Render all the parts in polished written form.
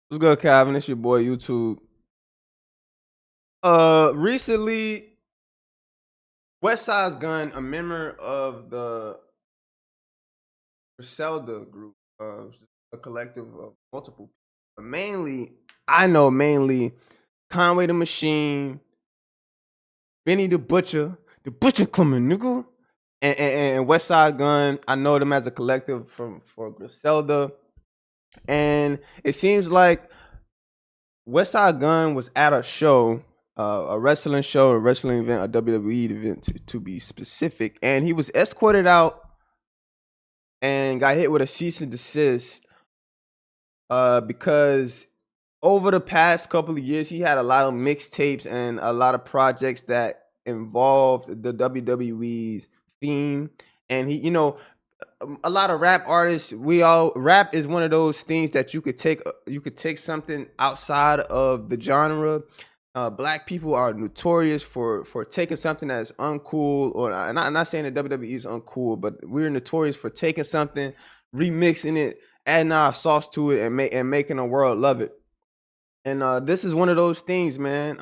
What's good, Calvin? It's your boy YouTube. Recently, Westside Gunn, a member of the Griselda group, which is a collective of multiple people. But mainly Conway the Machine, Benny the Butcher coming, nigga, and Westside Gunn. I know them as a collective for Griselda, and it seems like Westside Gunn was at a show, a wrestling show, a wrestling event, a WWE event to be specific, and he was escorted out and got hit with a cease and desist because over the past couple of years he had a lot of mixtapes and a lot of projects that involved the WWE's theme, and a lot of rap artists, we all rap is one of those things that you could take something outside of the genre. Black people are notorious for taking something that's uncool, or I'm not saying that WWE is uncool, but we're notorious for taking something, remixing it, adding our sauce to it, and making the world love it. And this is one of those things, man.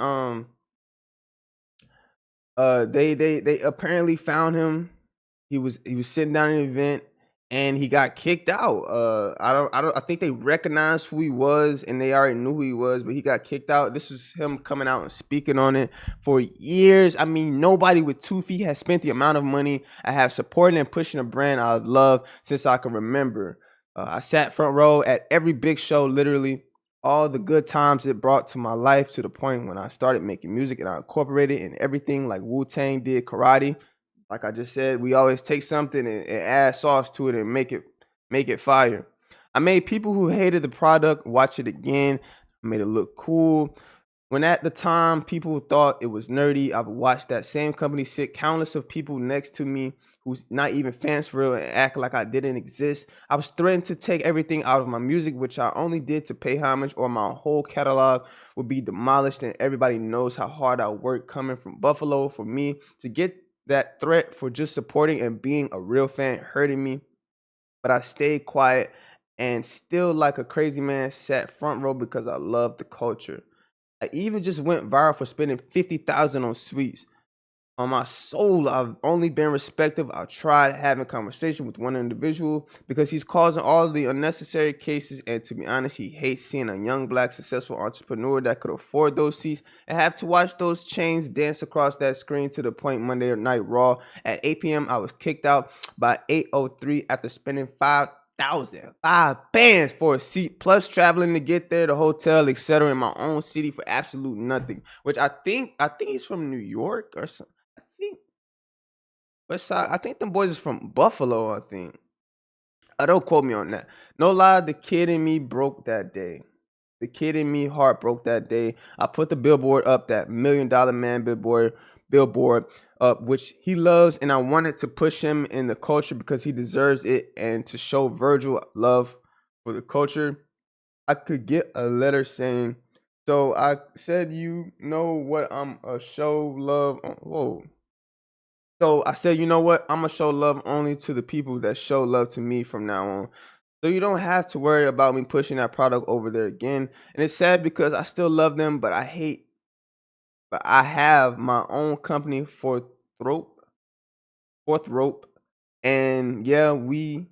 They apparently found him. He was sitting down in an event and he got kicked out. I think they recognized who he was and they already knew who he was, but he got kicked out. This was him coming out and speaking on it for years. I mean, nobody with 2 feet has spent the amount of money I have supporting and pushing a brand I love since I can remember. I sat front row at every big show, literally all the good times it brought to my life, to the point when I started making music and I incorporated in everything like Wu-Tang did karate. Like I just said, we always take something and add sauce to it and make it fire. I made people who hated the product watch it again. I made it look cool. When at the time people thought it was nerdy, I would watch that same company sit countless of people next to me who's not even fans for real and act like I didn't exist. I was threatened to take everything out of my music, which I only did to pay homage, or my whole catalog would be demolished. And everybody knows how hard I worked coming from Buffalo. For me to get that threat for just supporting and being a real fan hurting me, but I stayed quiet and still, like a crazy man, sat front row because I love the culture. I even just went viral for spending 50,000 on sweets. On my soul, I've only been respectful. I've tried having conversation with one individual because he's causing all the unnecessary cases, and to be honest, he hates seeing a young black successful entrepreneur that could afford those seats and have to watch those chains dance across that screen, to the point Monday Night Raw at 8 p.m. I was kicked out by 8:03 after spending 5,005 bands for a seat, plus traveling to get there, the hotel, etc., in my own city for absolute nothing. Which I think he's from New York or something. I think Westside. I think them boys is from Buffalo. I think. Don't quote me on that. No lie, the kid in me broke that day. The kid in me heart broke that day. I put the billboard up, that $1 million man billboard up, which he loves, and I wanted to push him in the culture because he deserves it, and to show Virgil love for the culture. I could get a letter saying, so I said, you know what, I'm a show love. Whoa. So I said, you know what? I'm gonna show love only to the people that show love to me from now on. So you don't have to worry about me pushing that product over there again. And it's sad because I still love them, but I have my own company, rope, fourth rope. And we're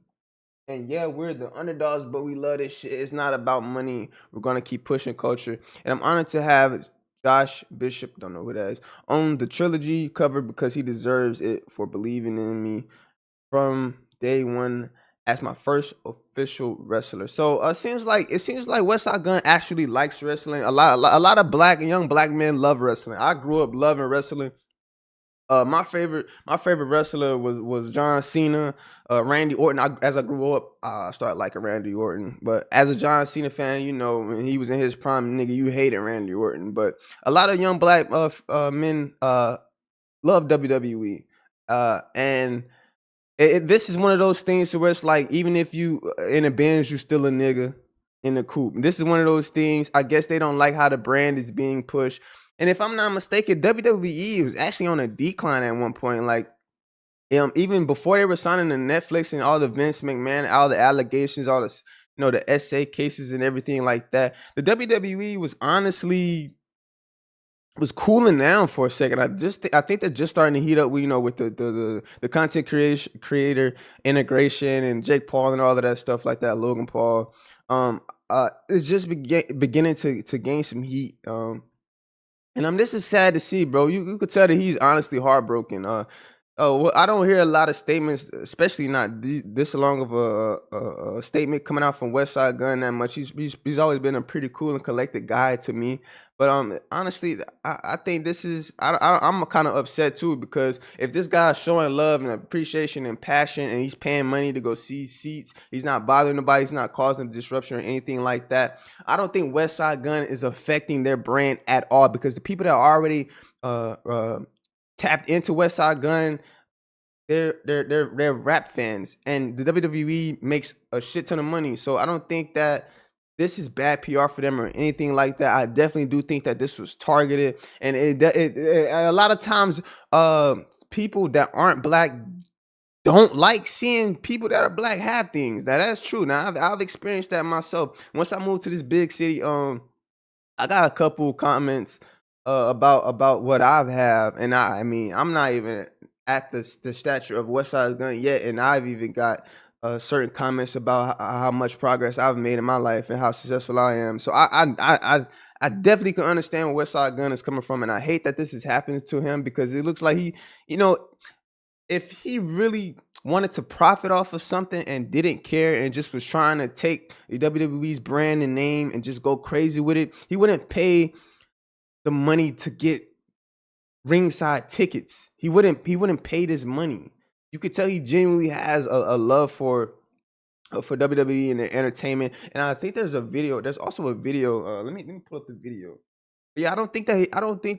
the underdogs, but we love this shit. It's not about money. We're gonna keep pushing culture. And I'm honored to have Josh Bishop, don't know who that is, on the trilogy cover because he deserves it for believing in me from day one as my first official wrestler. So it seems like Westside Gunn actually likes wrestling. A lot of young black men love wrestling. I grew up loving wrestling. My favorite wrestler was John Cena, Randy Orton. As I grew up, I started liking Randy Orton. But as a John Cena fan, when he was in his prime, nigga, you hated Randy Orton. But a lot of young black men love WWE, and this is one of those things where it's like, even if you in a Benz, you still a nigga in the coupe. This is one of those things. I guess they don't like how the brand is being pushed. And if I'm not mistaken, WWE was actually on a decline at one point. Like, even before they were signing to Netflix and all the Vince McMahon, all the allegations, all this the essay cases and everything like that. The WWE was honestly was cooling down for a second. I think they're just starting to heat up. With the content creator integration and Jake Paul and all of that stuff like that. Logan Paul. It's just beginning to gain some heat. And this is sad to see, bro. You could tell that he's honestly heartbroken. Well, I don't hear a lot of statements, especially not this long of a statement coming out from Westside Gunn that much. He's always been a pretty cool and collected guy to me. But honestly, I think this is I'm kind of upset too, because if this guy's showing love and appreciation and passion, and he's paying money to go see seats, he's not bothering nobody, he's not causing disruption or anything like that. I don't think Westside Gunn is affecting their brand at all, because the people that are already tapped into Westside Gunn, they're rap fans, and the WWE makes a shit ton of money. So I don't think that this is bad PR for them or anything like that. I definitely do think that this was targeted, and a lot of times, people that aren't black don't like seeing people that are black have things. That's true. Now I've experienced that myself. Once I moved to this big city, I got a couple comments about what I've have, and I mean I'm not even at the stature of Westside Gunn yet, and I've even got certain comments about how much progress I've made in my life and how successful I am. So I definitely can understand where Westside Gunn is coming from, and I hate that this is happening to him, because it looks like he, if he really wanted to profit off of something and didn't care and just was trying to take the WWE's brand and name and just go crazy with it, he wouldn't pay the money to get ringside tickets. He wouldn't pay this money. You could tell he genuinely has a love for WWE and their entertainment. And I think there's also a video. Let me pull up the video. But yeah, I don't think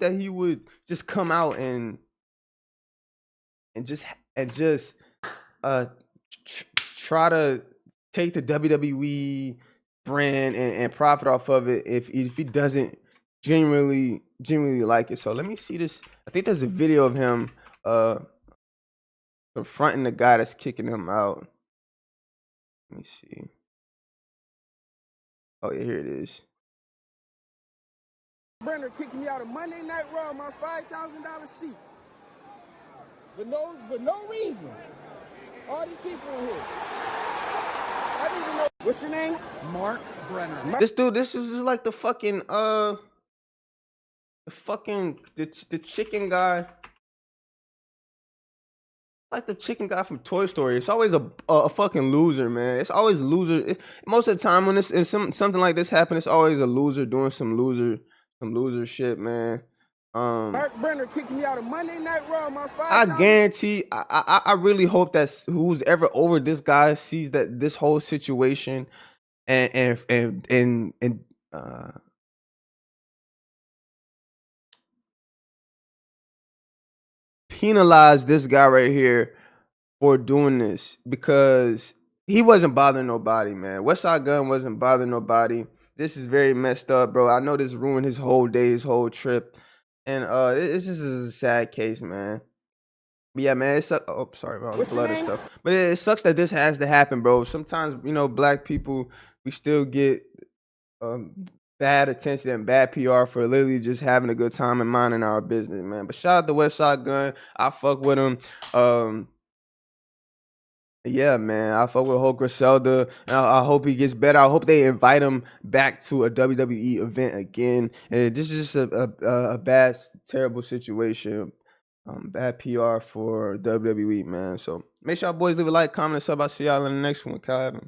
that he would just come out and just try to take the WWE brand and profit off of it if he doesn't genuinely like it. So let me see this. I think there's a video of him confronting the guy that's kicking him out. Let me see. Oh yeah, here it is. Brenner kicked me out of Monday Night Raw, my $5,000 seat. For no reason. All these people in here. I didn't even know. What's your name? Mark Brenner. This dude, this is like the fucking the chicken guy. Like the chicken guy from Toy Story. It's always a fucking loser, man. It's always loser. Most of the time when something like this happens, it's always a loser doing some loser shit, man. Mark Brenner kicked me out of Monday Night Raw, my I guarantee, I really hope that who's ever over this guy sees that this whole situation and penalize this guy right here for doing this, because he wasn't bothering nobody, man. Westside Gunn wasn't bothering nobody. This is very messed up, bro. I know this ruined his whole day, his whole trip. And this is a sad case, man. But yeah, man, it sucks. Oh, sorry about all the blood and stuff. But it sucks that this has to happen, bro. Sometimes, black people, we still get bad attention and bad PR for literally just having a good time and minding our business, man. But shout out to Westside Gunn. I fuck with him. Yeah, man, I fuck with Hulk Griselda, and I hope he gets better. I hope they invite him back to a WWE event again. And this is just a bad, terrible situation. Bad PR for WWE, man. So make sure y'all boys leave a like, comment, and sub. I'll see y'all in the next one. Kyle.